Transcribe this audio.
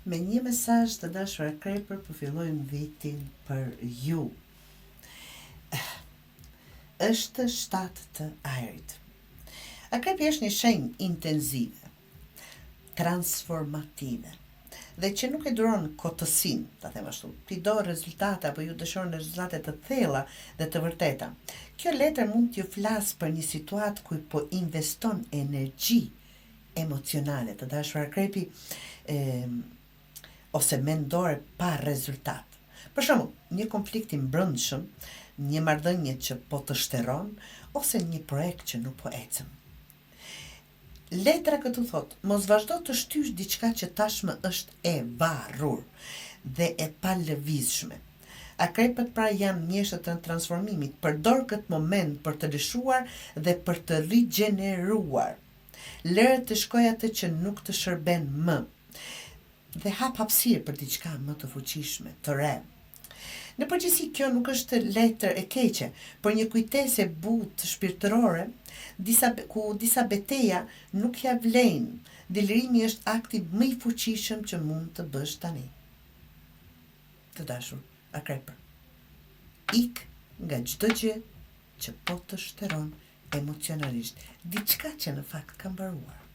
Me një mesazh të dashur Akrepër, po fillojmë vitin për ju. Është 7 të ajrit. Akrepi është një shenjë intenzive, transformative, dhe që nuk e duron kotësin, ta them ashtu. Ti do rezultate apo ju dëshironi rezultate të thella dhe të vërteta. Kjo letër mund t'ju flas për një situatë ku po investon energji emocionale, të dashur Akrepi, ose mendore pa rezultat. Për shembull, një konflikt i mbrëmshëm, një marrëdhënie që po të shtërron, ose një projekt që nuk po ecën. Letra këtu thot, mos vazhdo të shtysh diçka që tashmë është e varur dhe e palëvizshme. Akrepët pra janë mjeshtrat të transformimit, përdor këtë moment për të lëshuar dhe për të rigjeneruar. Lëre të shkojë atë që nuk të shërben më dhe hap hapësirë për diçka më të fuqishme, të re. Në përgjithësi kjo nuk është letër e keqe, por një kujtesë e butë shpirtërore, ku disa betejë nuk ja vlen. Delirimi është akti më i fuqishëm që mund të bësh tani. Të dashur Akrepër, ik nga çdo gjë që po të shtëron emocionalisht, diçka që në fakt ka mbaruar.